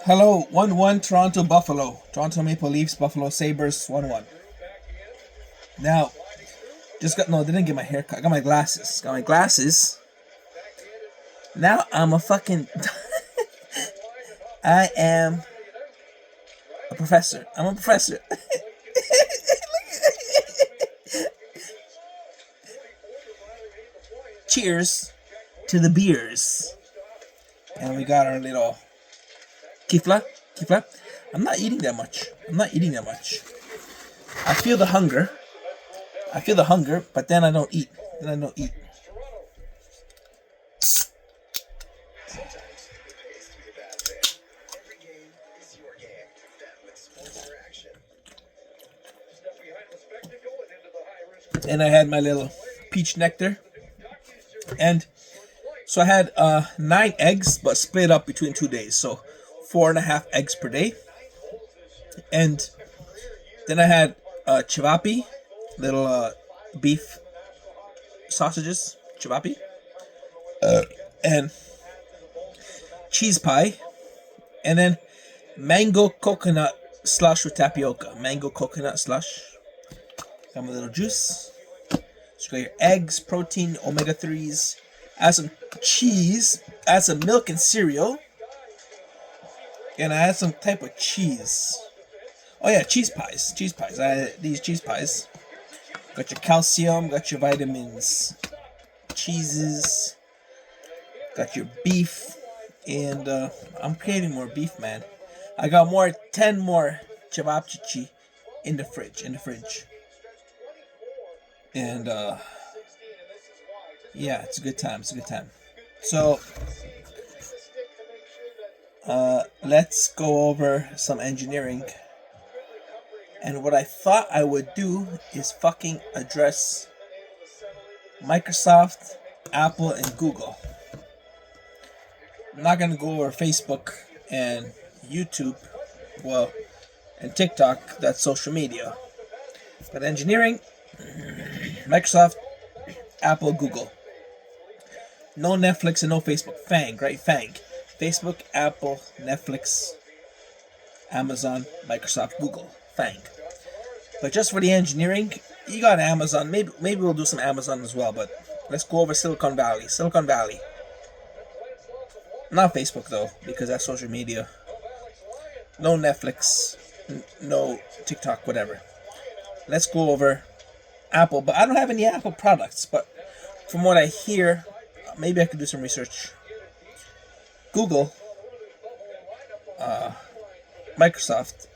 Hello, 1-1 Toronto Buffalo. Toronto Maple Leafs, Buffalo Sabres, 1-1. Now, didn't get my haircut. I got my glasses. Now I'm a fucking. I am a professor. I'm a professor. Cheers to the beers. And we got our little kifla. I'm not eating that much. I feel the hunger, but then I don't eat. And I had my little peach nectar. And so I had 9 eggs, but split up between 2 days. So 4.5 eggs per day. And then I had chivapi, little beef sausages, chivapi, and cheese pie, and then mango coconut slush with tapioca. Mango coconut slush. Got my little juice. So you got your eggs, protein, omega-3s. Add some cheese. Add some milk and cereal. And I add some type of cheese. Oh yeah, cheese pies. I had these cheese pies. Got your calcium, got your vitamins, cheeses, got your beef, and I'm craving more beef, man. I got 10 more cevapcici in the fridge. And yeah, it's a good time. So let's go over some engineering. And what I thought I would do is fucking address Microsoft, Apple, and Google. I'm not going to go over Facebook and YouTube, and TikTok, that's social media. But engineering, Microsoft, Apple, Google. No Netflix and no Facebook. FANG, right? FANG. Facebook, Apple, Netflix, Amazon, Microsoft, Google. FANG. But just for the engineering, you got Amazon. Maybe we'll do some Amazon as well, but let's go over Silicon Valley. Not Facebook though, because that's social media. No Netflix, no TikTok, whatever. Let's go over Apple, but I don't have any Apple products, but from what I hear, maybe I could do some research. Google, Microsoft,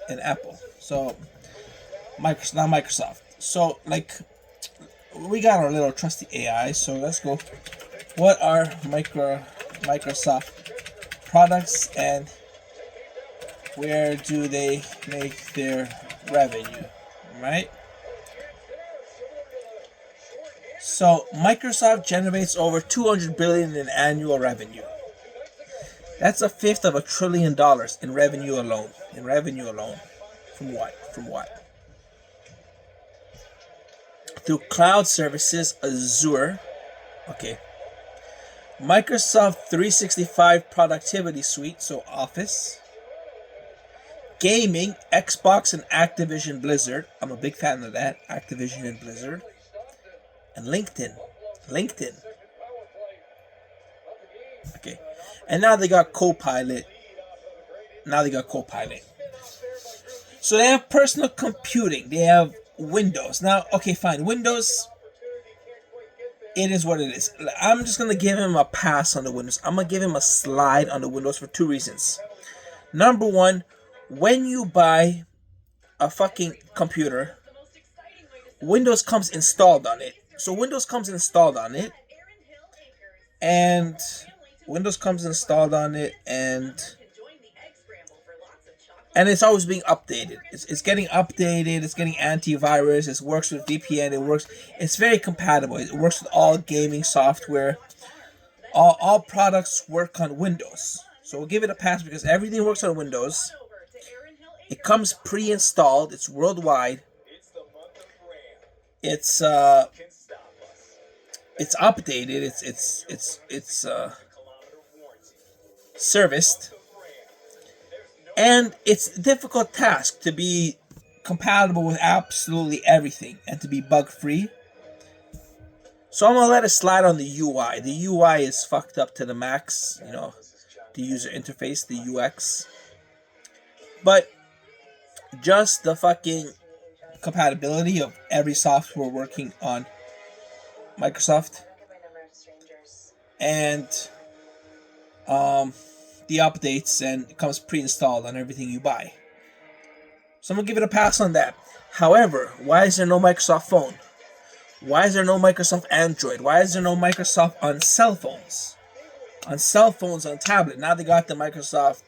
and Apple. So Microsoft. So we got our little trusty AI. So let's go. What are Microsoft products and where do they make their revenue? Right. So Microsoft generates over $200 billion in annual revenue. That's a fifth of $1 trillion in revenue alone. From what? Through cloud services, Azure. Okay. Microsoft 365 productivity suite, so Office. Gaming, Xbox and Activision Blizzard. I'm a big fan of that. Activision and Blizzard. And LinkedIn. Okay. And now they got Copilot. So they have personal computing. They have Windows. Now, okay, fine. Windows, it is what it is. I'm just going to give him a pass on the Windows. I'm going to give him a slide on the Windows for 2 reasons. Number one, when you buy a fucking computer, Windows comes installed on it. So Windows comes installed on it. And it's always being updated. It's getting updated. It's getting antivirus. It works with VPN. It's very compatible. It works with all gaming software. All products work on Windows. So we'll give it a pass because everything works on Windows. It comes pre-installed. It's worldwide. It's updated. It's serviced. And it's a difficult task to be compatible with absolutely everything and to be bug free. So I'm gonna let it slide on the UI. The UI is fucked up to the max, the user interface, the UX. But just the fucking compatibility of every software working on Microsoft and the updates, and it comes pre-installed on everything you buy. So I'm gonna give it a pass on that. However, why is there no Microsoft phone? Why is there no Microsoft Android? Why is there no Microsoft on cell phones? On cell phones, on tablet. Now they got the Microsoft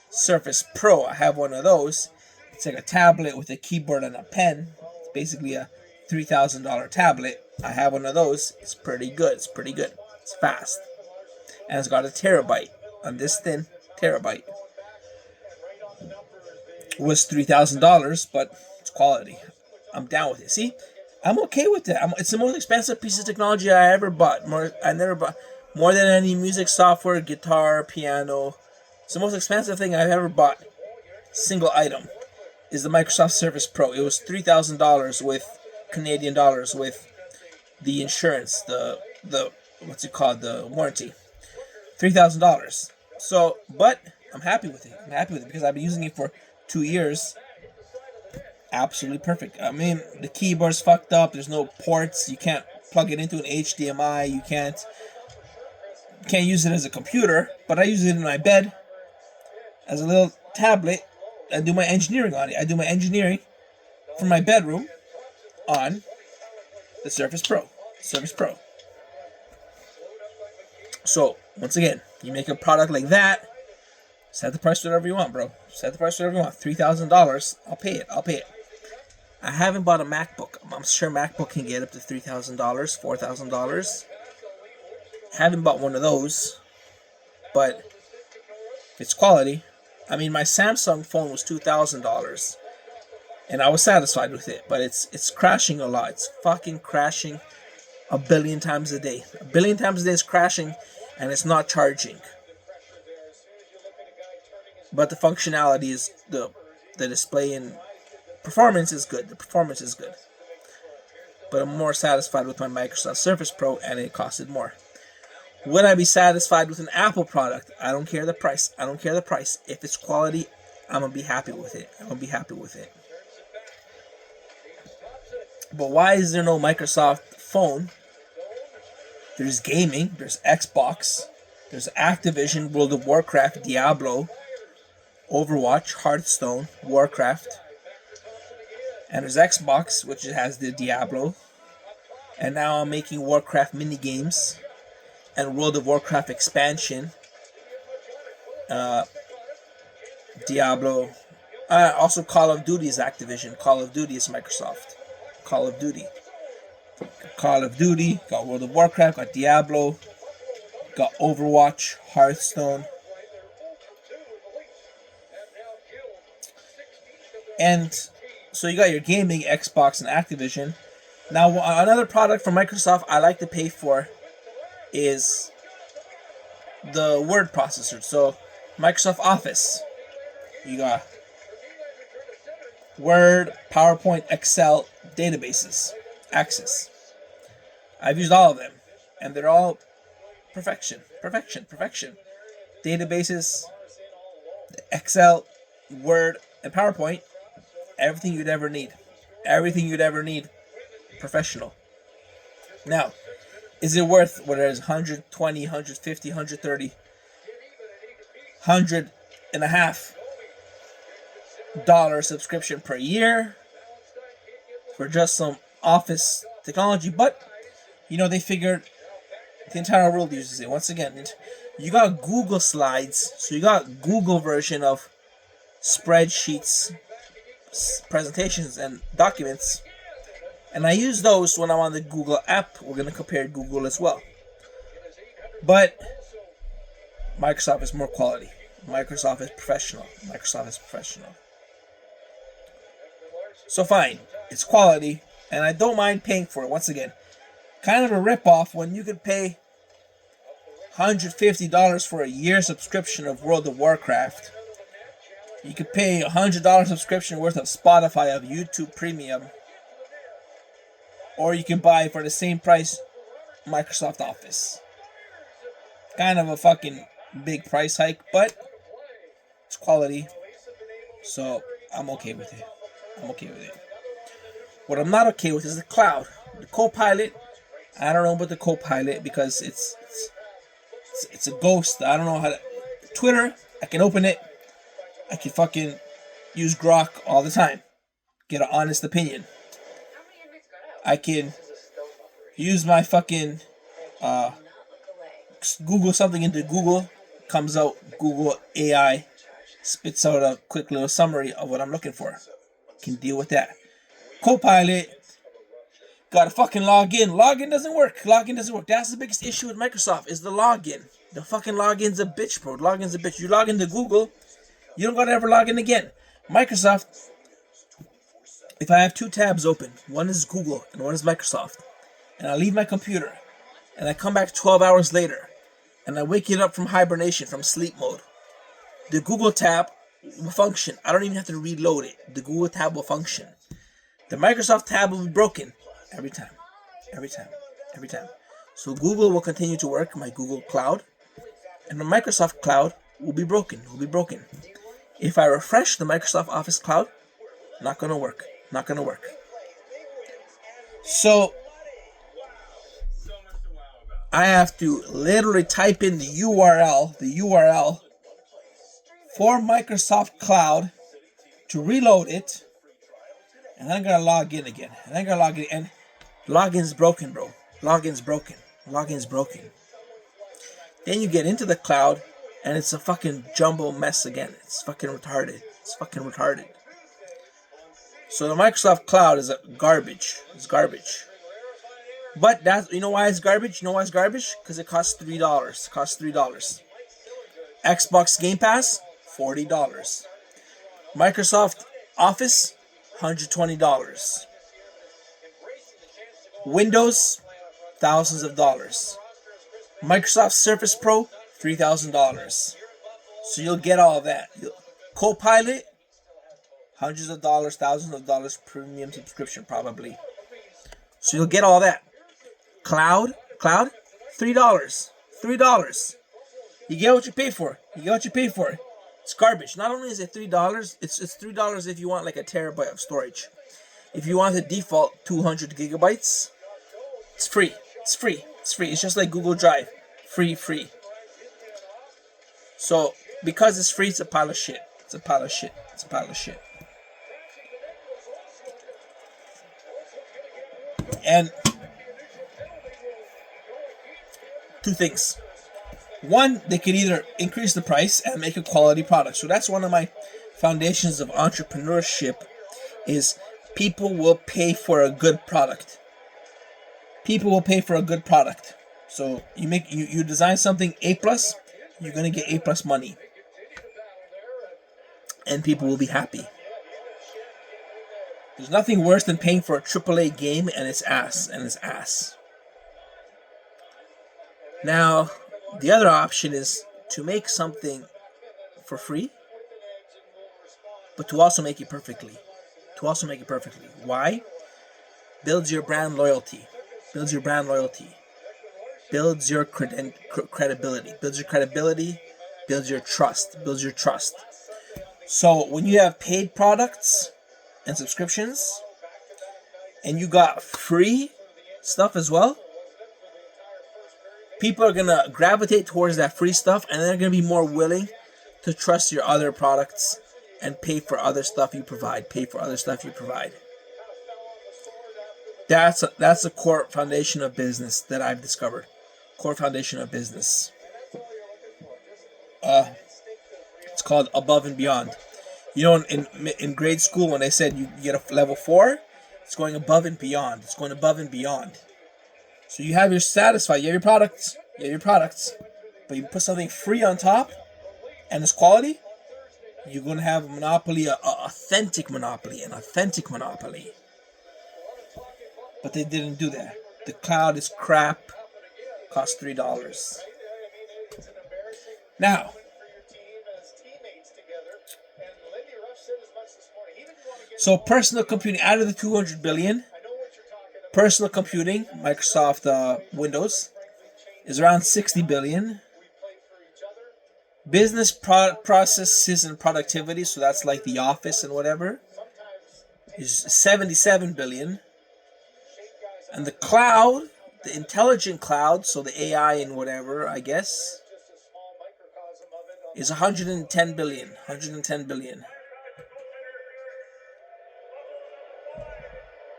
Surface Pro. I have one of those. It's like a tablet with a keyboard and a pen. It's basically a $3,000 tablet. I have one of those. It's pretty good. It's pretty good. It's fast. And it's got a terabyte. On this thin terabyte. It was $3,000, but it's quality. I'm down with it. See? I'm okay with it. It's the most expensive piece of technology I ever bought. I never bought more than any music software, guitar, piano. It's the most expensive thing I've ever bought. Single item is the Microsoft Surface Pro. It was $3,000 with Canadian dollars with the insurance, the what's it called, the warranty. $3,000. So, but I'm happy with it. I'm happy with it because I've been using it for 2 years. Absolutely perfect. I mean, the keyboard's fucked up. There's no ports. You can't plug it into an HDMI. You can't use it as a computer. But I use it in my bed as a little tablet. I do my engineering on it. I do my engineering from my bedroom on the Surface Pro. Surface Pro. So, once again, you make a product like that, set the price whatever you want, bro. Set the price whatever you want. $3,000. I'll pay it. I haven't bought a MacBook. I'm sure MacBook can get up to $3,000, $4,000. Haven't bought one of those, but if it's quality. I mean, my Samsung phone was $2,000, and I was satisfied with it. But it's crashing a lot. It's fucking crashing a billion times a day. A billion times a day it's crashing, and it's not charging. But the functionality is the display and performance is good. The performance is good. But I'm more satisfied with my Microsoft Surface Pro, and it costed more. Would I be satisfied with an Apple product? I don't care the price. If it's quality, I'm going to be happy with it. But why is there no Microsoft phone? There's gaming. There's Xbox. There's Activision, World of Warcraft, Diablo, Overwatch, Hearthstone, Warcraft. And there's Xbox, which has the Diablo. And now I'm making Warcraft minigames and World of Warcraft expansion. Diablo. Also Call of Duty is Activision. Call of Duty is Microsoft. Call of Duty. Got World of Warcraft, got Diablo, got Overwatch, Hearthstone. And so you got your gaming, Xbox, and Activision. Now, another product from Microsoft I like to pay for is the word processor. So, Microsoft Office. You got Word, PowerPoint, Excel, databases, Access. I've used all of them, and they're all perfection. Databases, Excel, Word, and PowerPoint. Everything you'd ever need. Professional. Now, is it worth whether it's 120, 150, 130, 100 and a half dollar subscription per year for just some office technology? But they figured the entire world uses it. Once again, you got Google Slides, so you got Google version of spreadsheets, presentations, and documents, and I use those when I'm on the Google app. We're going to compare Google as well, but Microsoft is more quality. Microsoft is professional. So fine, it's quality, and I don't mind paying for it. Once again, kind of a rip-off when you could pay $150 for a year subscription of World of Warcraft You could pay $100 subscription worth of Spotify, of YouTube Premium, or you can buy for the same price Microsoft Office. Kind of a fucking big price hike, but it's quality, so I'm okay with it. I'm okay with it. What I'm not okay with is the cloud. The Copilot, I don't know about the Copilot because it's a ghost. I don't know how to. Twitter, I can open it. I can fucking use Grok all the time. Get an honest opinion. I can use my fucking Google something into Google. Comes out Google AI. Spits out a quick little summary of what I'm looking for. Can deal with that. Copilot, gotta fucking log in. Login doesn't work. That's the biggest issue with Microsoft is the login. The fucking login's a bitch, bro. Login's a bitch. You log into Google, you don't gotta ever log in again. Microsoft, if I have two tabs open, one is Google and one is Microsoft, and I leave my computer, and I come back 12 hours later, and I wake it up from hibernation, from sleep mode, the Google tab will function. I don't even have to reload it. The Google tab will function. The Microsoft tab will be broken every time. So Google will continue to work, my Google Cloud, and the Microsoft Cloud will be broken. If I refresh the Microsoft Office Cloud, not gonna work. So I have to literally type in the URL for Microsoft Cloud to reload it, and then I'm gonna log in again. And login's broken, bro. Login's broken. Then you get into the cloud, and it's a fucking jumbo mess again. It's fucking retarded. So the Microsoft Cloud is garbage. It's garbage. But you know why it's garbage? Because it costs $3. Xbox Game Pass, $40. Microsoft Office, $120. Windows, thousands of dollars. Microsoft Surface Pro, $3,000. So you'll get all of that. Copilot, hundreds of dollars, thousands of dollars, premium subscription probably. So you'll get all that. Cloud, $3. You get what you pay for. It's garbage. Not only is it $3, it's $3 if you want like a terabyte of storage. If you want the default 200 gigabytes, it's free. It's just like Google Drive. Free. So because it's free, it's a pile of shit. And two things. One, they could either increase the price and make a quality product. So that's one of my foundations of entrepreneurship is people will pay for a good product. So you design something A+, you're going to get A+ money. And people will be happy. There's nothing worse than paying for a AAA game and it's ass. Now, the other option is to make something for free, but to also make it perfectly. Why? Builds your brand loyalty. Builds your credibility. Builds your trust. So when you have paid products and subscriptions, and you got free stuff as well, people are gonna gravitate towards that free stuff, and they're gonna be more willing to trust your other products and pay for other stuff you provide. That's a core foundation of business that I've discovered. It's called above and beyond. You know, in grade school when they said you get a level 4, it's going above and beyond. So you have your satisfied, you have your products, but you put something free on top, and it's quality. You're gonna have a monopoly, an authentic monopoly. But they didn't do that. The cloud is crap. Costs $3. Now, So personal computing, out of the 200 billion, personal computing, Microsoft Windows, is around 60 billion. Business processes and productivity, so that's like the office and whatever, is 77 billion. And the cloud, the intelligent cloud, so the AI and whatever, I guess, is 110 billion. 110 billion.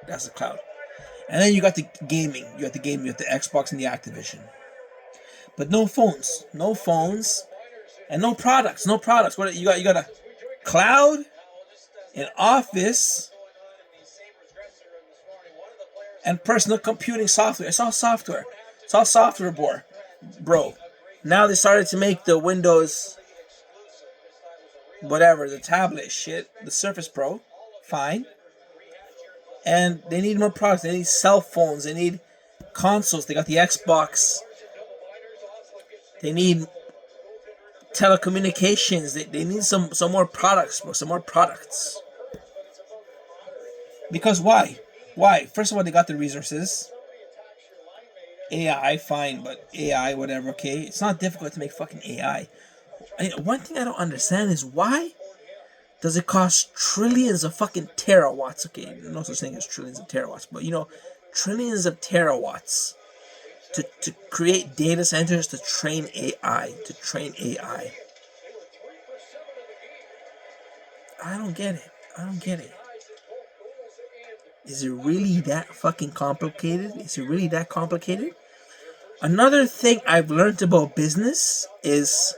That's the cloud. And then you got the gaming. You got the Xbox and the Activision. But no phones. No phones. And no products. No products. What you got? You got a cloud, an office, and personal computing software. It's all software. It's all software, bro. Now they started to make the Windows, whatever, the tablet shit, the Surface Pro. Fine. And they need more products. They need cell phones. They need consoles. They got the Xbox. They need telecommunications. They need some more products, bro. Some more products. Because why? Why? First of all, they got the resources. AI, fine, but AI, whatever, okay? It's not difficult to make fucking AI. One thing I don't understand is why does it cost trillions of fucking terawatts? Okay, no such thing as trillions of terawatts, but trillions of terawatts to create data centers to train AI. I don't get it. Is it really that fucking complicated? Another thing I've learned about business is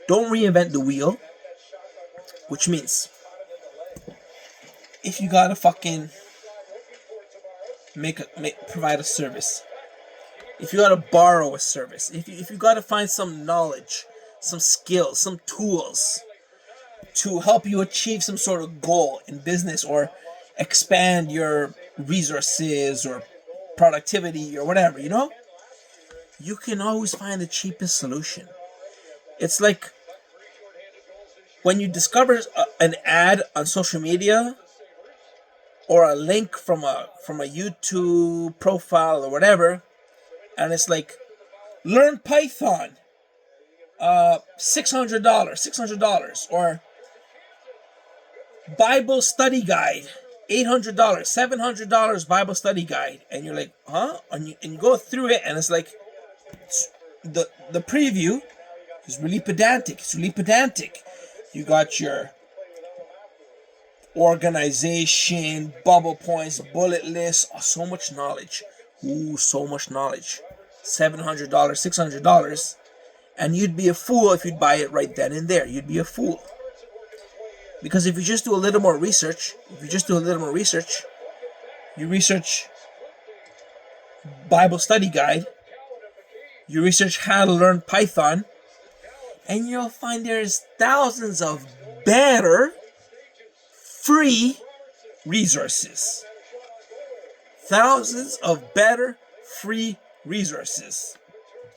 don't reinvent the wheel. Which means, if you gotta fucking provide a service, if you gotta borrow a service, if you gotta find some knowledge, some skills, some tools to help you achieve some sort of goal in business or expand your resources or productivity or whatever, you can always find the cheapest solution. It's like when you discover an ad on social media or a link from a YouTube profile or whatever, and it's like, learn Python, $600, or Bible study guide, $800, $700 Bible study guide, and you're like, huh? And you go through it, and it's like, the preview is really pedantic. You got your organization, bubble points, bullet lists, so much knowledge. So much knowledge. $700, $600. And you'd be a fool if you'd buy it right then and there. You'd be a fool. Because if you just do a little more research, you research Bible study guide, you research how to learn Python, and you'll find there's thousands of better free resources.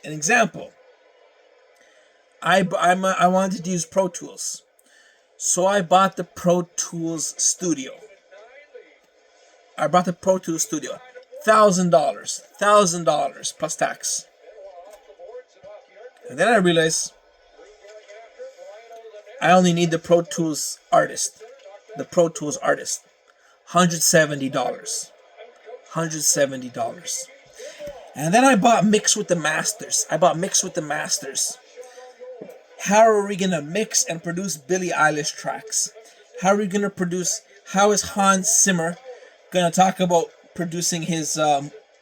An example. I wanted to use Pro Tools. So I bought the Pro Tools Studio. $1,000 plus tax. And then I realized I only need the Pro Tools Artist. $170. And then I bought Mix with the Masters. How are we gonna mix and produce Billie Eilish tracks? How is Hans Zimmer gonna talk about producing his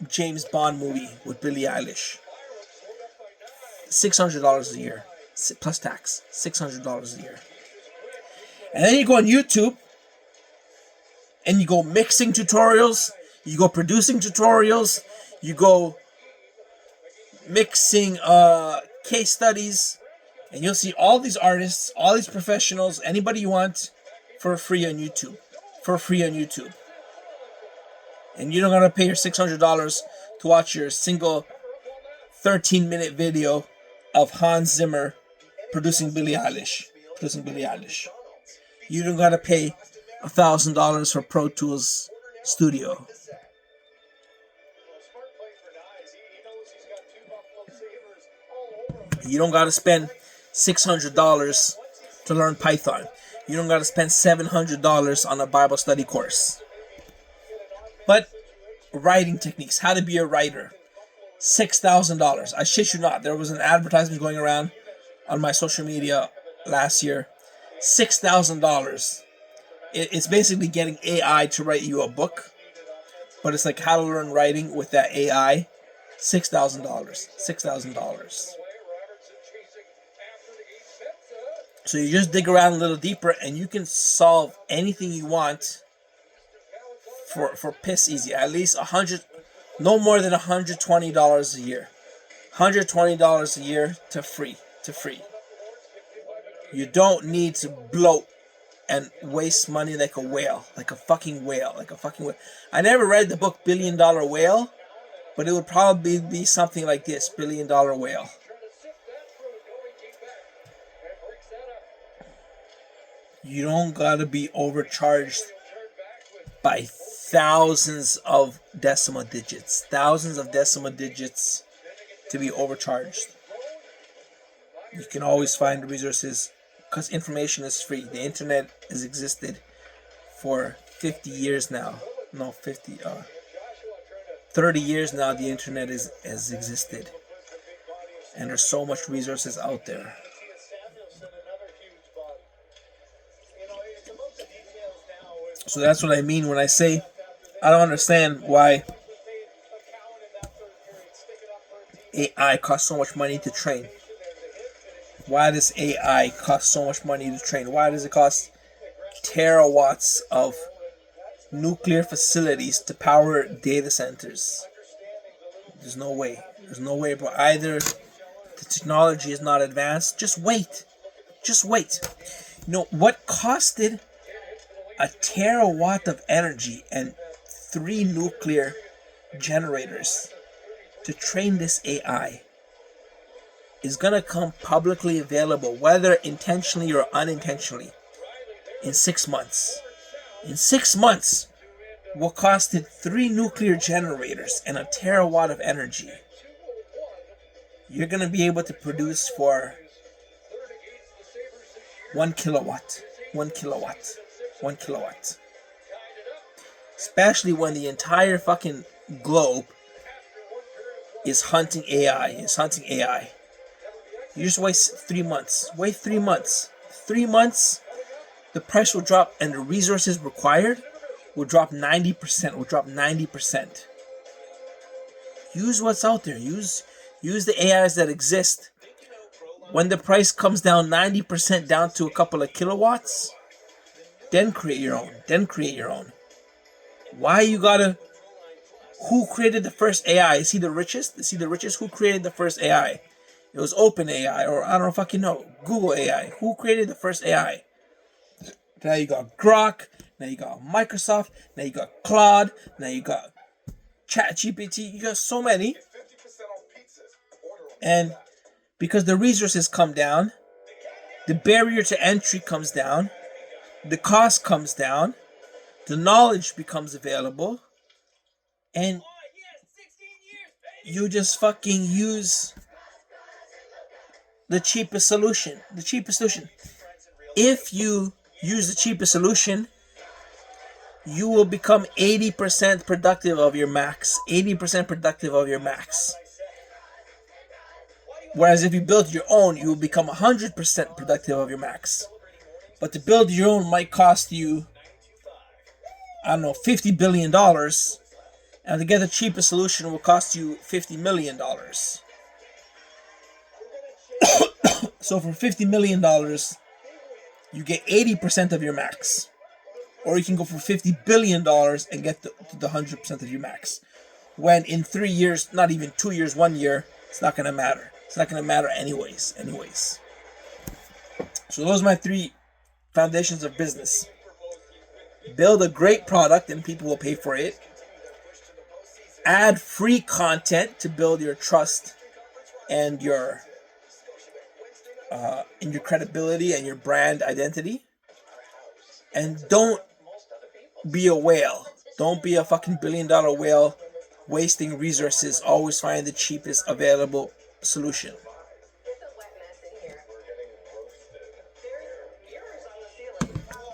James Bond movie with Billie Eilish? $600 a year, plus tax. $600 a year. And then you go on YouTube, and you go mixing tutorials, you go producing tutorials, you go mixing case studies, and you'll see all these artists, all these professionals, anybody you want, for free on YouTube. And you don't gotta pay your $600 to watch your single 13-minute video of Hans Zimmer producing Billie Eilish. You don't gotta pay $1,000 for Pro Tools Studio. You don't got to spend $600 to learn Python. You don't got to spend $700 on a Bible study course. But writing techniques, how to be a writer, $6,000. I shit you not. There was an advertisement going around on my social media last year. $6,000. It's basically getting AI to write you a book, but it's like how to learn writing with that AI. $6,000. $6,000. So you just dig around a little deeper and you can solve anything you want for piss easy. At least no more than $120 a year. $120 a year to free. You don't need to bloat and waste money like a whale, like a fucking whale. I never read the book $1 Billion Whale, but it would probably be something like this: $1 Billion Whale. You don't gotta be overcharged by thousands of decimal digits. Thousands of decimal digits to be overcharged. You can always find resources because information is free. The internet has existed for 50 years now. No, 30 years now the internet has existed. And there's so much resources out there. So that's what I mean when I say I don't understand why AI costs so much money to train. Why does AI cost so much money to train? Why does it cost terawatts of nuclear facilities to power data centers? There's no way. But either the technology is not advanced. Just wait. You know what costed a terawatt of energy and 3 nuclear generators to train this AI is going to come publicly available, whether intentionally or unintentionally, in 6 months. In 6 months, what costed 3 nuclear generators and a terawatt of energy, you're going to be able to produce for 1 kilowatt. 1 kilowatt. 1 kilowatt. Especially when the entire fucking globe is hunting AI. You just wait 3 months. Wait 3 months. 3 months, the price will drop and the resources required will drop 90%. Use what's out there. Use the AIs that exist. When the price comes down 90% down to a couple of kilowatts, then create your own. Why you gotta... Who created the first AI? Is he the richest? Who created the first AI? It was OpenAI, or I don't fucking know. Google AI. Who created the first AI? Now you got Grok. Now you got Microsoft. Now you got Claude. Now you got ChatGPT. You got so many. And because the resources come down, the barrier to entry comes down, the cost comes down, the knowledge becomes available, and you just fucking use the cheapest solution. If you use the cheapest solution, you will become 80% productive of your max. Whereas if you build your own, you will become 100% productive of your max. But to build your own might cost you, I don't know, $50 billion. And to get the cheapest solution will cost you $50 million. So for $50 million, you get 80% of your max. Or you can go for $50 billion and get the 100% of your max. When in 3 years, not even 2 years, 1 year, it's not going to matter. It's not going to matter anyways. So those are my 3 foundations of business. Build a great product and people will pay for it. Add free content to build your trust and your credibility and your brand identity. And don't be a whale. Don't be a fucking $1 billion whale wasting resources. Always find the cheapest available solution.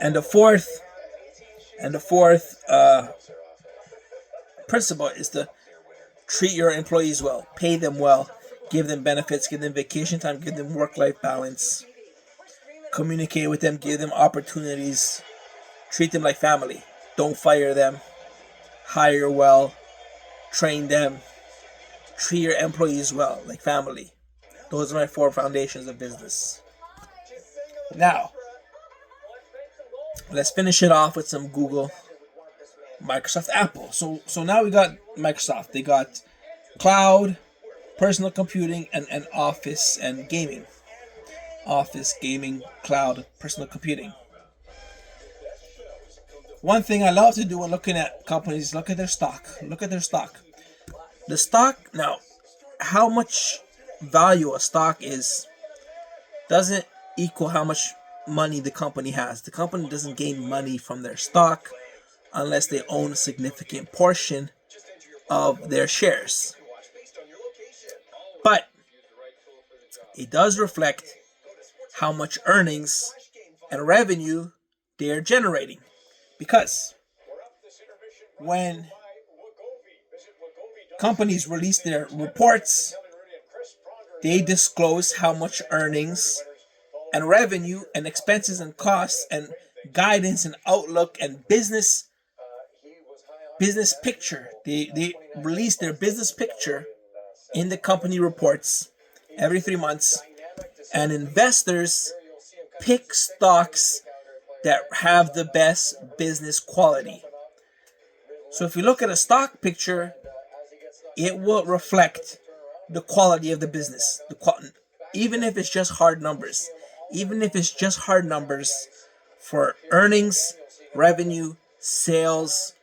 And the fourth principle is to treat your employees well, pay them well, give them benefits, give them vacation time, give them work-life balance, communicate with them, give them opportunities, treat them like family. Don't fire them, hire well, train them, treat your employees well, like family. Those are my 4 foundations of business. Now, let's finish it off with some Google, Microsoft, Apple. So now we got Microsoft. They got cloud, personal computing, and office and gaming. Office, gaming, cloud, personal computing. One thing I love to do when looking at companies, look at their stock. Look at their stock. The stock, now, how much value a stock is doesn't equal how much money the company has. The company doesn't gain money from their stock unless they own a significant portion of their shares. But it does reflect how much earnings and revenue they're generating. Because when companies release their reports, they disclose how much earnings and revenue and expenses and costs and guidance and outlook and business picture. They release their business picture in the company reports every 3 months, and investors pick stocks that have the best business quality. So if you look at a stock picture, it will reflect the quality of the business. Even if it's just hard numbers. Even if it's just hard numbers for earnings, revenue, sales,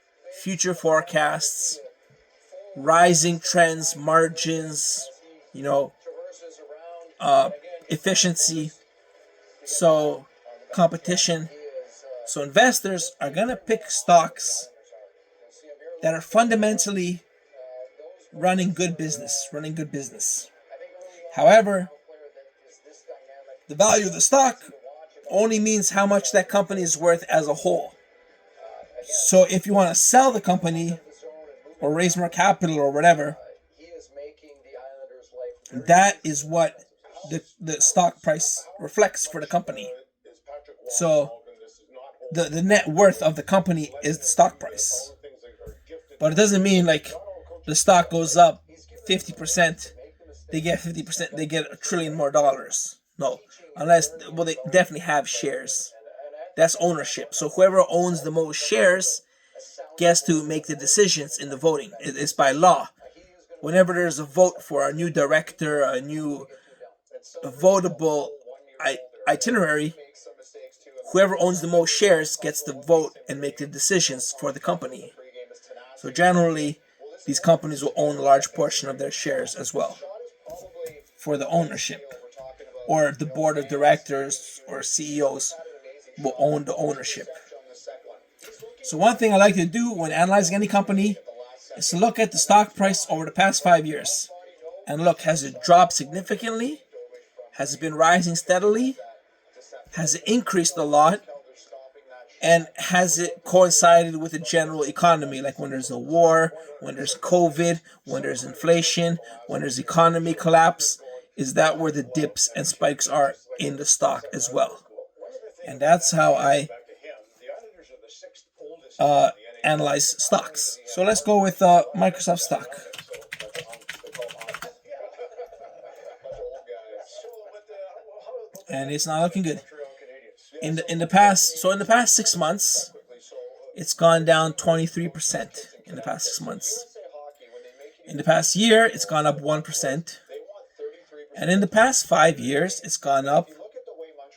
future forecasts, rising trends, margins, efficiency, so competition. So investors are going to pick stocks that are fundamentally running good business. However, the value of the stock only means how much that company is worth as a whole. So if you want to sell the company or raise more capital or whatever, that is what the stock price reflects for the company. So the net worth of the company is the stock price. But it doesn't mean like the stock goes up 50%, they get 50%, they get $1 trillion more dollars. No, unless, well, they definitely have shares. That's ownership. So whoever owns the most shares gets to make the decisions in the voting. It's by law. Whenever there's a vote for a new director, a new votable itinerary, whoever owns the most shares gets to vote and make the decisions for the company. So generally, these companies will own a large portion of their shares as well for the ownership. Or the board of directors or CEOs will own the ownership. So one thing I like to do when analyzing any company is to look at the stock price over the past 5 years. And look, has it dropped significantly? Has it been rising steadily? Has it increased a lot? And has it coincided with the general economy, like when there's a war, when there's COVID, when there's inflation, when there's economy collapse? Is that where the dips and spikes are in the stock as well? And that's how I analyze stocks. So let's go with Microsoft stock. And it's not looking good. In the past 6 months, it's gone down 23% in the past 6 months. In the past year, it's gone up 1%. And in the past 5 years, it's gone up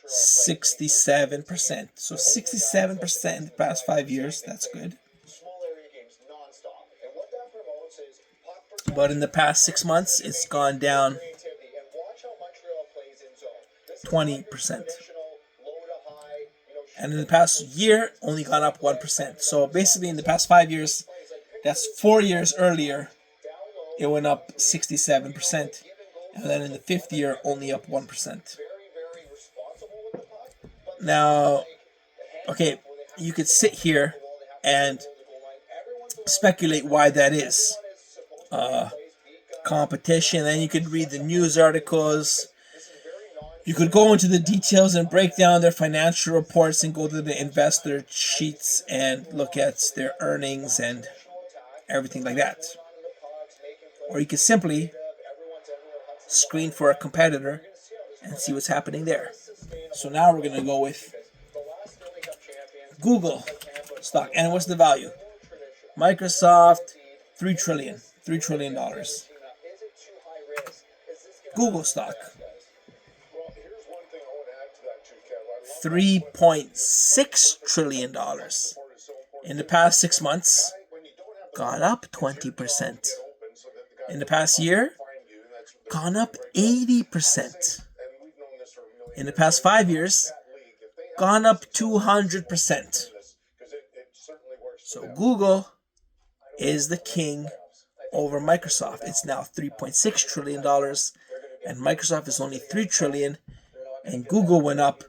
67%. So 67% in the past 5 years, that's good. But in the past 6 months, it's gone down 20%. And in the past year, only gone up 1%. So basically, in the past 5 years, that's 4 years earlier, it went up 67%. And then in the fifth year, only up 1%. Now, okay, you could sit here and speculate why that is. Competition, then you could read the news articles. You could go into the details and break down their financial reports and go to the investor sheets and look at their earnings and everything like that. Or you could simply screen for a competitor and see what's happening there. So now we're going to go with Google stock. And what's the value? Microsoft, $3 trillion. $3 trillion. Google stock, $3.6 trillion. In the past 6 months, gone up 20%. In the past year, gone up 80%. In the past 5 years, gone up 200%. So Google is the king over Microsoft. It's now $3.6 trillion, and Microsoft is only $3 trillion, and Google went up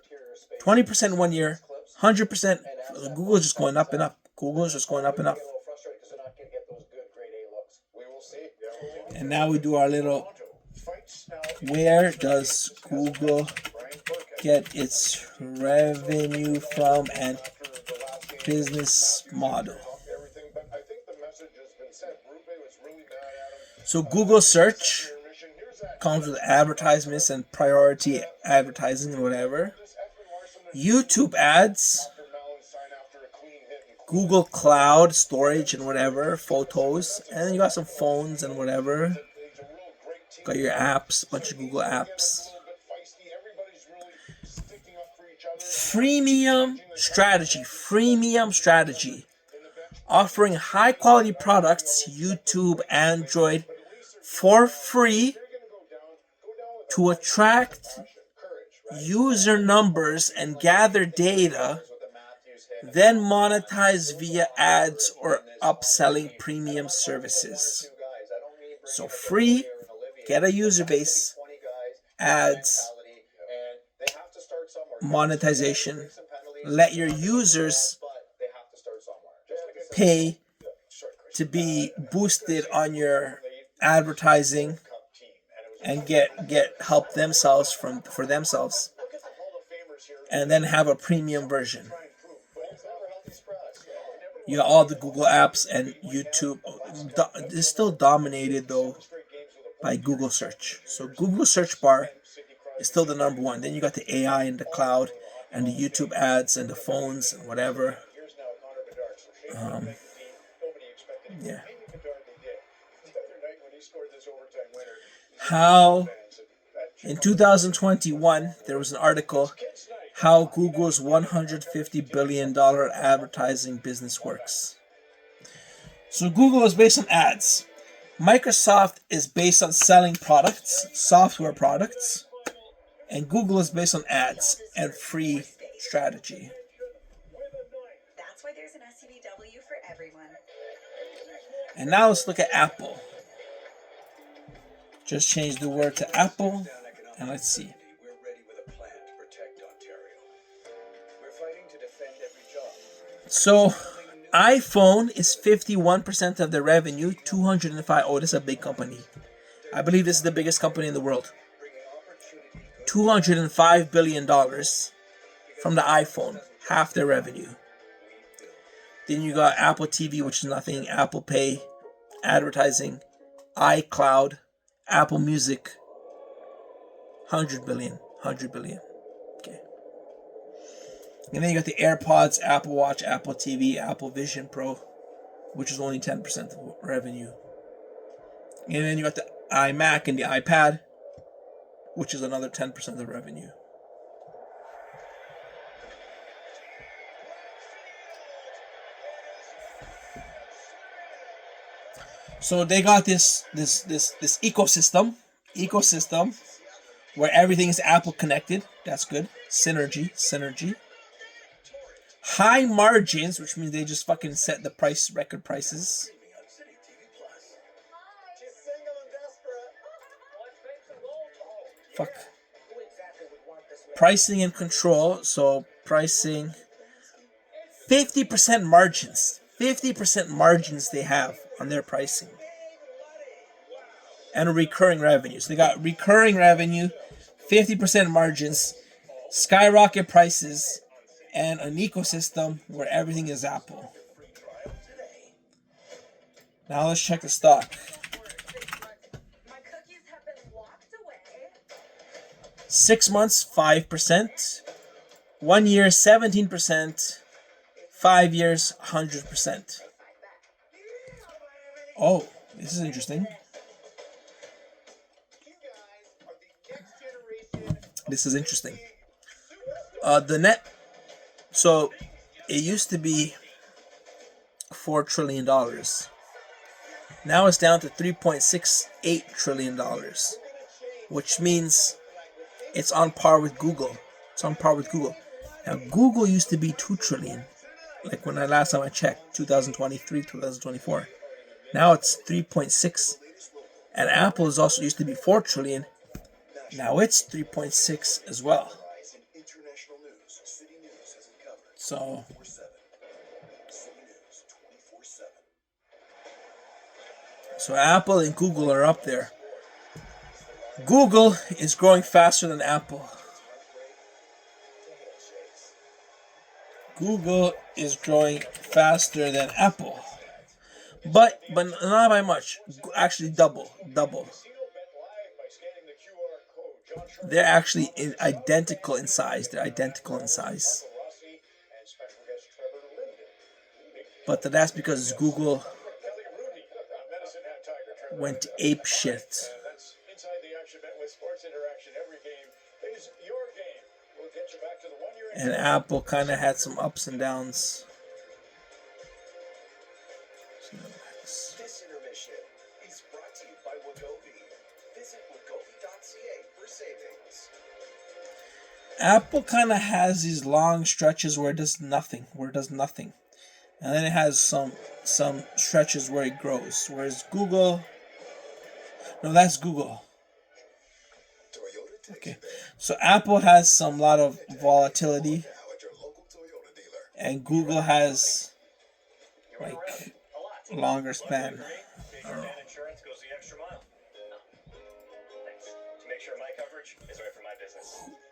20% 1 year, 100%. Google is just going up and up. Google is just going up and up. And now we do our little, where does Google get its revenue from and business model? So Google search comes with advertisements and priority advertising and whatever. YouTube ads, Google Cloud storage and whatever, photos, and then you got some phones and whatever. Got your apps, a bunch of Google apps. Freemium strategy. Offering high quality products, YouTube, Android, for free to attract user numbers and gather data, then monetize via ads or upselling premium services. So free, get a user base, ads, monetization. Let your users pay to be boosted on your advertising and get help themselves for themselves, and then have a premium version. You got all the Google apps, and YouTube is still dominated though by Google search. So Google search bar is still the number one. Then you got the AI and the cloud and the YouTube ads and the phones and whatever. Yeah. How in 2021 there was an article how Google's $150 billion advertising business works. So Google is based on ads. Microsoft is based on selling products, software products, and Google is based on ads and free strategy. That's why there's an SCBW for everyone. And now let's look at Apple. Just change the word to Apple, and let's see. So, iPhone is 51% of the revenue, 205. Oh, this is a big company. I believe this is the biggest company in the world. $205 billion from the iPhone, half their revenue. Then you got Apple TV, which is nothing, Apple Pay, advertising, iCloud, Apple Music, 100 billion. Okay. And then you got the AirPods, Apple Watch, Apple TV, Apple Vision Pro, which is only 10% of revenue. And then you got the iMac and the iPad, which is another 10% of the revenue. So they got this ecosystem where everything is Apple connected. That's good. Synergy. high margins, which means they just fucking set the price, record prices. Fuck. Pricing and control. So pricing, 50% margins. 50% margins they have on their pricing. And recurring revenue. So they got recurring revenue, 50% margins, skyrocket prices, and an ecosystem where everything is Apple. Now let's check the stock. 6 months, 5%. 1 year, 17%. 5 years, 100%. Oh, this is interesting. This is interesting. The net. So it used to be $4 trillion. Now it's down to $3.68 trillion, which means it's on par with Google. It's on par with Google. Now Google used to be $2 trillion. Like when last time I checked, 2023, 2024. Now it's 3.6. And Apple is also used to be 4 trillion. Now it's 3.6 as well. So Apple and Google are up there. Google is growing faster than Apple. Google is growing faster than Apple. But not by much. Actually double. They're actually identical in size. But that's because Google went ape shit. And Apple kind of had some ups and downs. This intermission is brought to you by Wagovi. Visit wagovi.ca for savings. Apple kind of has these long stretches where it does nothing. And then it has some stretches where it grows. Whereas Google... No, that's Google. Okay. So Apple has lot of volatility. And Google has like longer span. I don't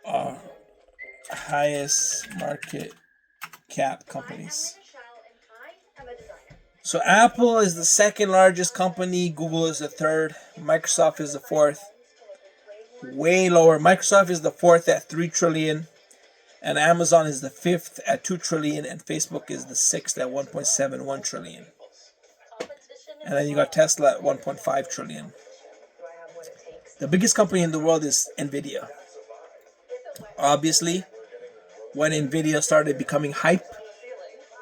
know. Highest market cap companies. So Apple is the second largest company. Google is the third. Microsoft is the fourth. Way lower. Microsoft is the fourth at 3 trillion. And Amazon is the fifth at 2 trillion. And Facebook is the sixth at 1.71 trillion. And then you got Tesla at 1.5 trillion. The biggest company in the world is NVDA. Obviously, when NVIDIA started becoming hype,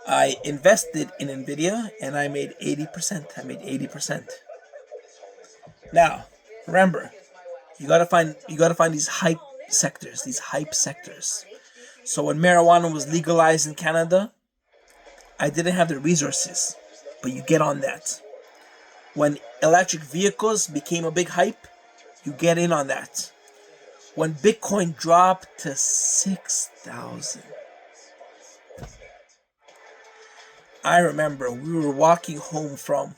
I invested in NVIDIA and I made 80%. Now, remember, you gotta find these hype sectors. So when marijuana was legalized in Canada, I didn't have the resources, but you get on that. When electric vehicles became a big hype, you get in on that. When Bitcoin dropped to 6,000, I remember we were walking home from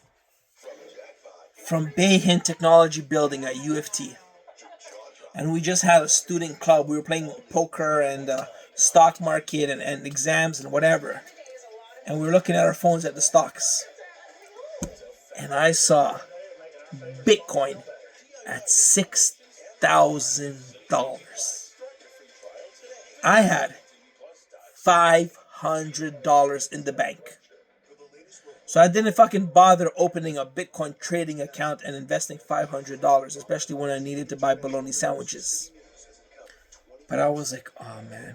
Bay Hint Technology Building at UFT. And we just had a student club. We were playing poker and stock market and exams and whatever. And we were looking at our phones at the stocks. And I saw Bitcoin at $6,000. I had $500 in the bank. So I didn't fucking bother opening a Bitcoin trading account and investing $500, especially when I needed to buy bologna sandwiches. But I was like, oh man,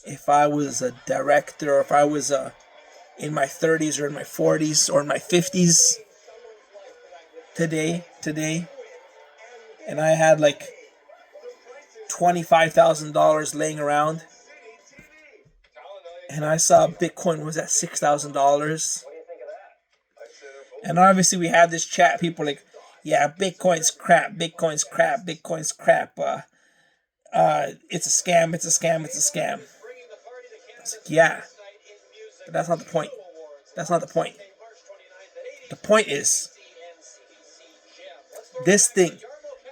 if I was a director, or if I was in my 30s or in my 40s or in my 50s today, and I had like $25,000 laying around, and I saw Bitcoin was at $6,000. And obviously we had this chat. People like, yeah, Bitcoin's crap. Bitcoin's crap. Bitcoin's crap. It's a scam. It's a scam. It's a scam. It's like, yeah, but that's not the point. That's not the point. The point is, this thing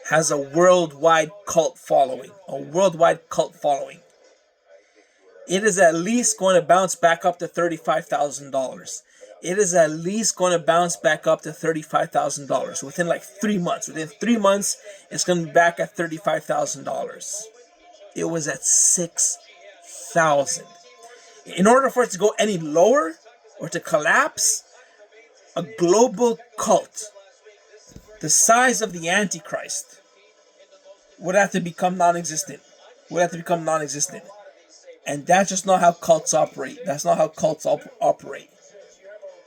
has a worldwide cult following. A worldwide cult following. It is at least going to bounce back up to $35,000. It is at least going to bounce back up to $35,000 within like 3 months. Within 3 months, it's going to be back at $35,000. It was at 6,000. In order for it to go any lower or to collapse, a global cult the size of the Antichrist would have to become non-existent. And that's just not how cults operate. That's not how cults operate.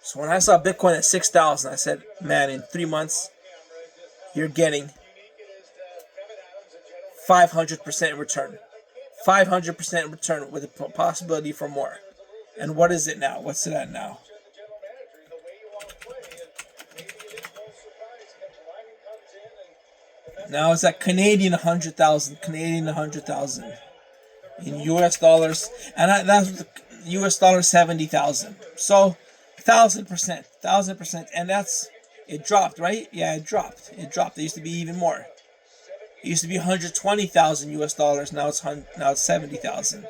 So when I saw Bitcoin at 6,000, I said, man, in 3 months, you're getting 500% return. 500% return with a possibility for more. And what is it now? What's it at now? Now it's at Canadian 100,000. Canadian 100,000. In US dollars. And that's US dollars 70,000. So 1,000%. 1,000%. And that's, it dropped, right? Yeah, it dropped. It used to be even more. It used to be 120,000 US dollars. Now it's 70,000.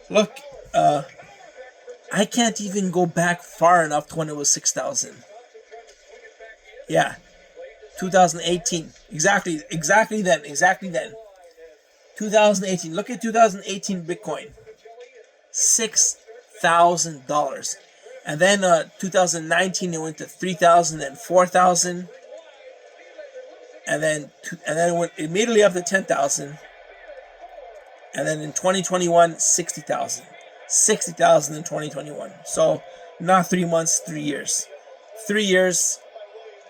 Look, I can't even go back far enough to when it was 6,000. Yeah, 2018. Exactly then. 2018. Look at 2018 Bitcoin. $6,000. And then 2019 it went to 3,000 and 4,000. And then it went immediately up to 10,000. And then in 2021, 60,000. 60,000 in 2021. So not 3 months, 3 years. 3 years,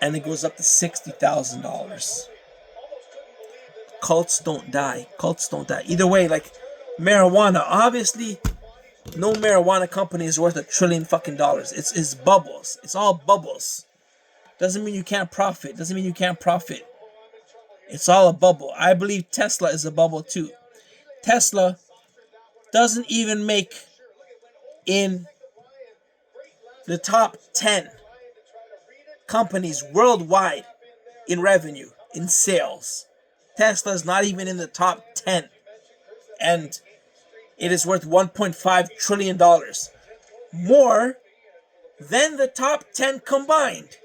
and it goes up to $60,000. Cults don't die. Either way, like marijuana, obviously, no marijuana company is worth $1 trillion fucking dollars. It's bubbles. It's all bubbles. Doesn't mean you can't profit. It's all a bubble. I believe Tesla is a bubble too. Tesla doesn't even make in the top 10 companies worldwide in revenue, in sales. Tesla is not even in the top 10. And it is worth $1.5 trillion. More than the top 10 combined.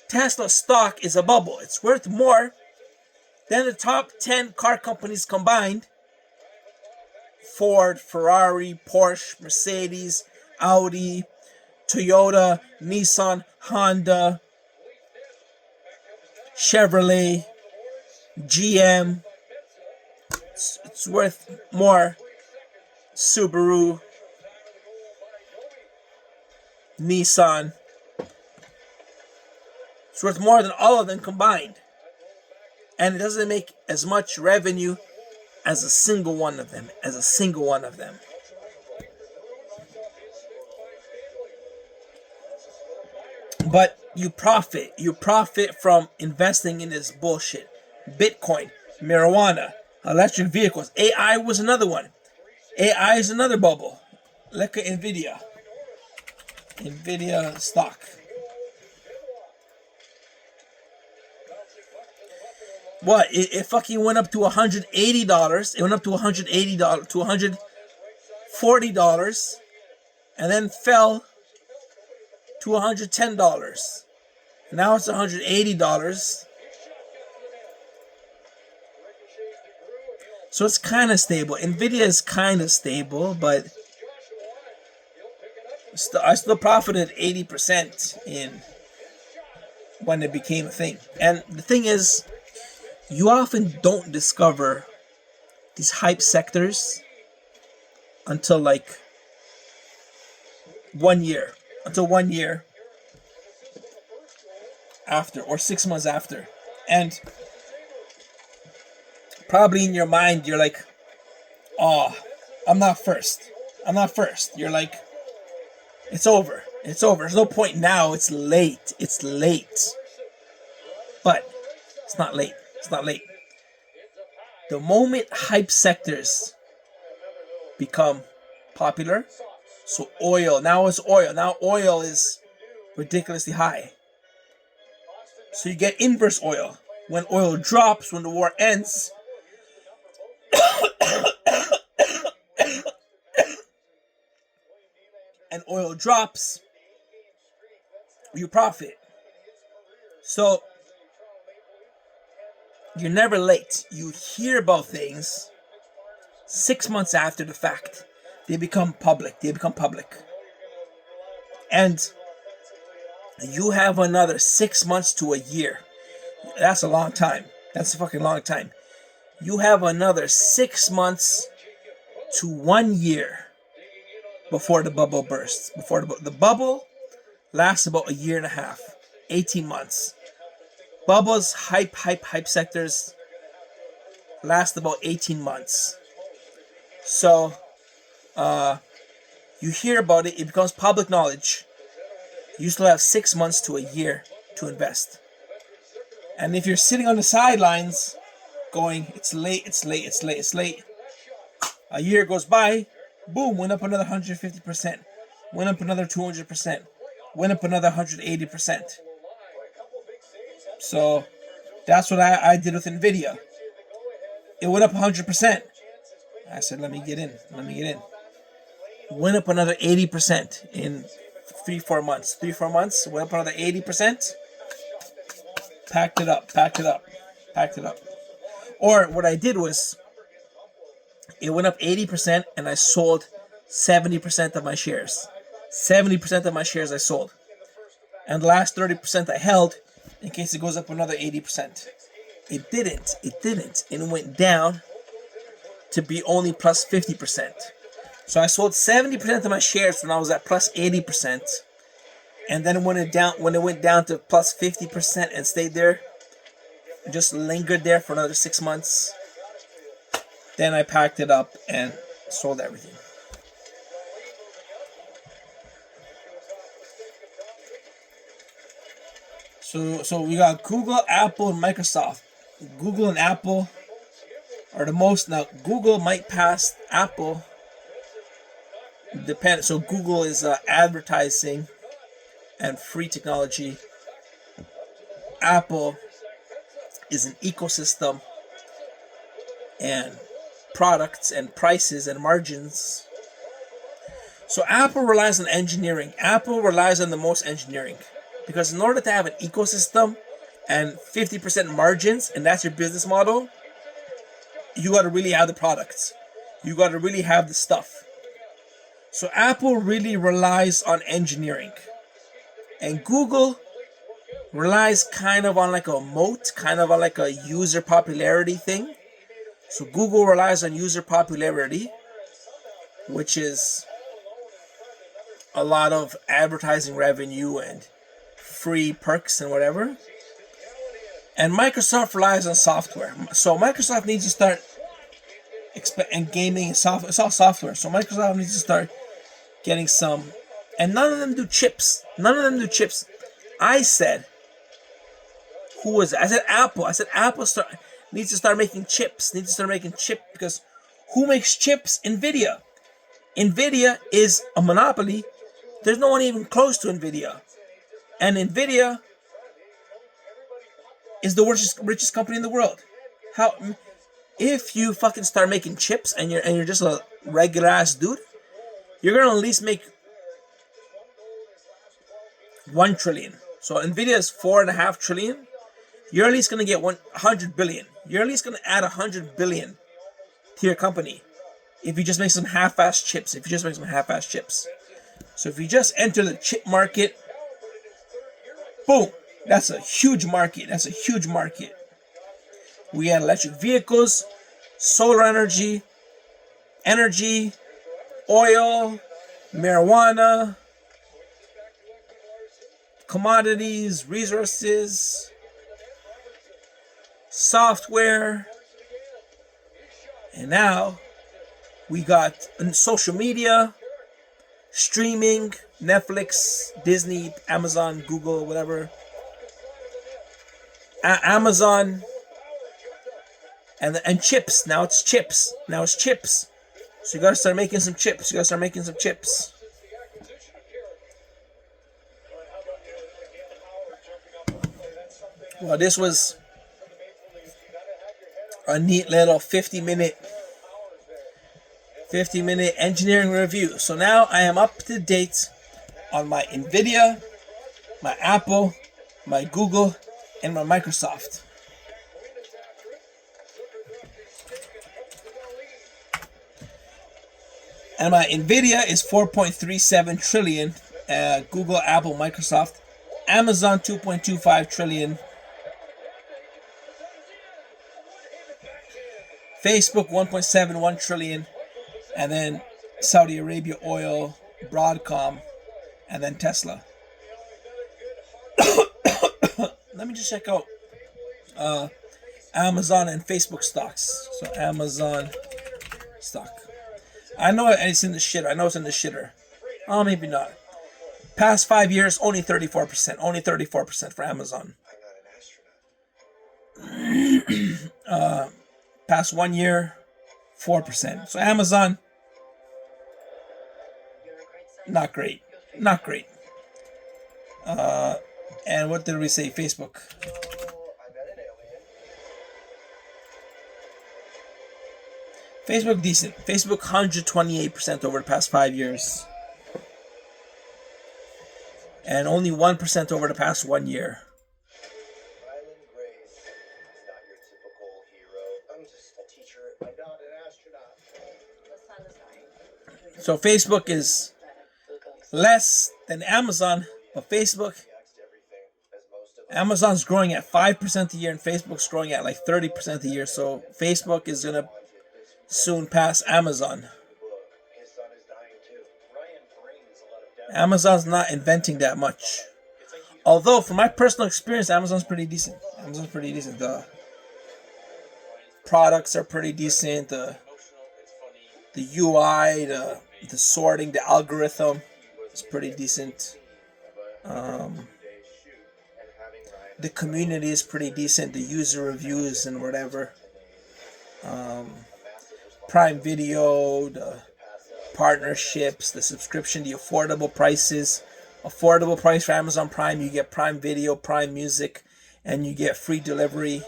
Tesla stock is a bubble. It's worth more than the top 10 car companies combined. Ford, Ferrari, Porsche, Mercedes, Audi, Toyota, Nissan, Honda, Chevrolet, GM. It's worth more. Subaru, Nissan. It's worth more than all of them combined. And it doesn't make as much revenue as a single one of them. But you profit from investing in this bullshit. Bitcoin, marijuana, electric vehicles. AI was another one. AI is another bubble. Look at NVDA stock. What? It fucking went up to $180. It went up to $180, to $140, and then fell to $110. Now it's $180. So it's kind of stable. NVIDIA is kind of stable, but I still profited 80% in when it became a thing. And the thing is, you often don't discover these hype sectors until like 1 year. Until 1 year after, or 6 months after. And probably in your mind, you're like, oh, I'm not first. I'm not first. You're like, it's over. It's over. There's no point now. It's late. It's late. But it's not late. It's not late. The moment hype sectors become popular, so oil, now it's oil. Now oil is ridiculously high. So you get inverse oil. When oil drops, when the war ends, and oil drops, you profit. So you're never late. You hear about things 6 months after the fact. They become public. And you have another 6 months to a year. That's a long time. That's a fucking long time. You have another 6 months to 1 year before the bubble bursts. Before the bubble lasts about a year and a half, 18 months. Bubbles, hype sectors last about 18 months. So, you hear about it, it becomes public knowledge. You still have 6 months to a year to invest. And if you're sitting on the sidelines going, it's late, a year goes by, boom, went up another 150%, went up another 200%, went up another 180%. So that's what I did with NVDA. It went up 100%. I said, let me get in. Went up another 80% in 3-4 months. 3-4 months, went up another 80%. Packed it up. Or what I did was, it went up 80% and I sold 70% of my shares. 70% of my shares I sold. And the last 30% I held in case it goes up another 80%. It didn't. And it went down to be only plus 50%. So I sold 70% of my shares when I was at plus 80%. And then when it went down to plus 50% and stayed there, just lingered there for another 6 months. Then I packed it up and sold everything. So we got Google, Apple, and Microsoft. Google and Apple are the most. Now Google might pass Apple. Depend. So Google is advertising and free technology. Apple is an ecosystem and products and prices and margins. So Apple relies on engineering. Apple relies on the most engineering. Because in order to have an ecosystem and 50% margins, and that's your business model, you got to really have the products. You got to really have the stuff. So Apple really relies on engineering. And Google relies kind of on like a moat, kind of on like a user popularity thing. So Google relies on user popularity, which is a lot of advertising revenue and free perks and whatever. And Microsoft relies on software. So Microsoft needs to start and gaming software. It's all software. So Microsoft needs to start getting some. And none of them do chips. I said, who was it? I said Apple. Apple needs to start making chips. Because who makes chips? NVIDIA. NVIDIA is a monopoly. There's no one even close to NVIDIA. And NVIDIA is the richest company in the world. How, if you fucking start making chips and you're just a regular ass dude, you're gonna at least make 1 trillion. So NVIDIA is 4.5 trillion. You're at least gonna get 100 billion. You're at least gonna add 100 billion to your company if you just make some half-ass chips. So if you just enter the chip market, boom, that's a huge market. We had electric vehicles, solar energy, oil, marijuana, commodities, resources, software, and now We got social media, streaming, Netflix, Disney, Amazon, Google, whatever. Amazon, and chips. Now it's chips. So you gotta start making some chips. Well, this was a neat little 50-minute engineering review. So now I am up to date on my NVIDIA, my Apple, my Google, and my Microsoft. And my NVIDIA is 4.37 trillion, Google, Apple, Microsoft, Amazon 2.25 trillion, Facebook 1.71 trillion, and then Saudi Arabia oil, Broadcom, and then Tesla. Let me just check out Amazon and Facebook stocks. So Amazon stock. I know it's in the shitter. Oh, maybe not. Past 5 years, only 34%. Only 34% for Amazon. Past 1 year, 4%. So Amazon, not great. And what did we say? Facebook. Facebook decent. Facebook 128% over the past 5 years. And only 1% over the past 1 year. So Facebook is less than Amazon, but Amazon's growing at 5% a year and Facebook's growing at like 30% a year. So Facebook is going to soon pass Amazon. Amazon's not inventing that much. Although, from my personal experience, Amazon's pretty decent. The products are pretty decent. The UI, the sorting, the algorithm is pretty decent. The community is pretty decent. The user reviews and whatever. Prime Video, the partnerships, the subscription, the affordable prices. Affordable price for Amazon Prime, you get Prime Video, Prime Music, and you get free delivery.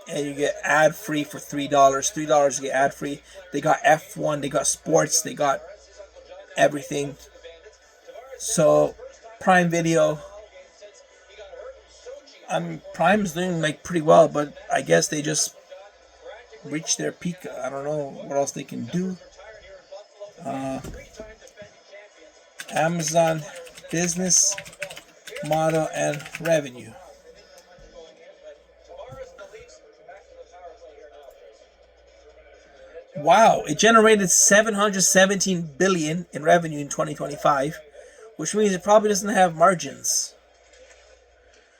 And you get ad-free for $3. $3 you get ad-free. They got F1, they got sports, they got everything. So, Prime Video, Prime's doing like pretty well, but I guess they just reached their peak. I don't know what else they can do. Amazon business model and revenue. Wow, it generated 717 billion in revenue in 2025, which means it probably doesn't have margins.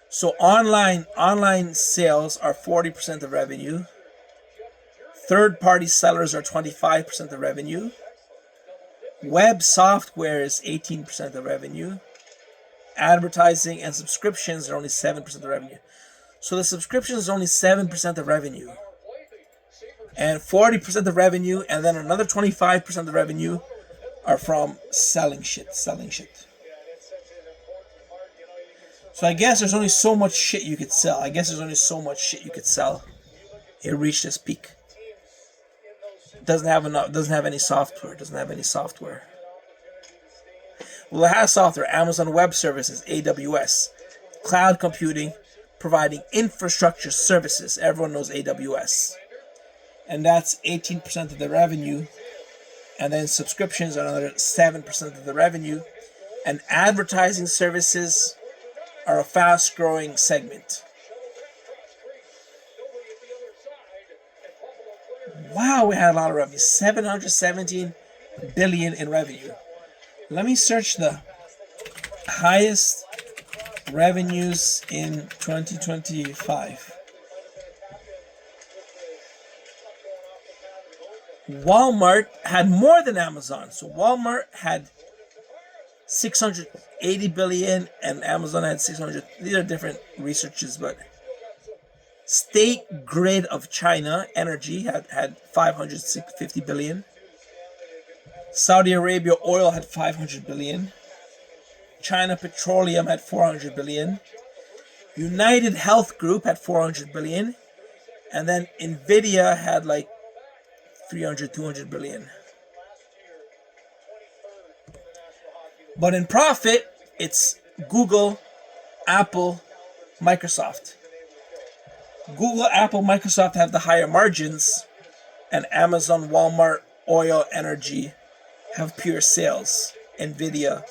So online sales are 40% of revenue. Third-party sellers are 25% of revenue. Web software is 18% of revenue. Advertising and subscriptions are only 7% of revenue. So the subscriptions are only 7% of revenue. And 40% of revenue, and then another 25% of revenue are from selling shit. So I guess there's only so much shit you could sell. It reached its peak. Doesn't have any software. Well, it has software. Amazon Web Services, AWS. Cloud computing, providing infrastructure services. Everyone knows AWS. And that's 18% of the revenue. And then subscriptions are another 7% of the revenue. And advertising services are a fast-growing segment. Wow, we had a lot of revenue. 717 billion in revenue. Let me search the highest revenues in 2025. Walmart had more than Amazon. So Walmart had 680 billion and Amazon had 600. These are different researches, but State Grid of China Energy had 550 billion. Saudi Arabia Oil had 500 billion. China Petroleum had 400 billion. United Health Group had 400 billion. And then NVDA had like 300, 200 billion. But in profit, it's Google, Apple, Microsoft. Google, Apple, Microsoft have the higher margins, and Amazon, Walmart, oil, energy have pure sales. NVIDIA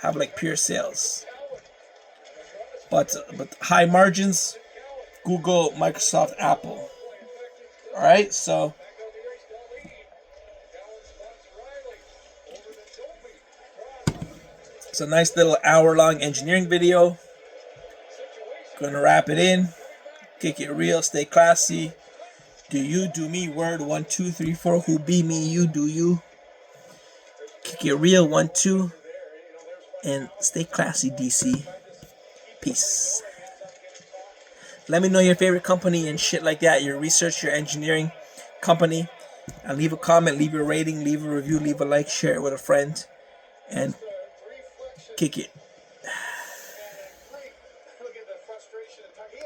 have like pure sales. But high margins, Google, Microsoft, Apple. All right, so it's a nice little hour-long engineering video. Gonna wrap it in. Kick it real, stay classy. Do you, do me, word 1, 2, 3, 4. Who be me, you, do you. Kick it real, 1, 2. And stay classy, DC. Peace. Let me know your favorite company and shit like that. Your research, your engineering company. And leave a comment, leave a rating, leave a review, leave a like, share it with a friend. And kick it.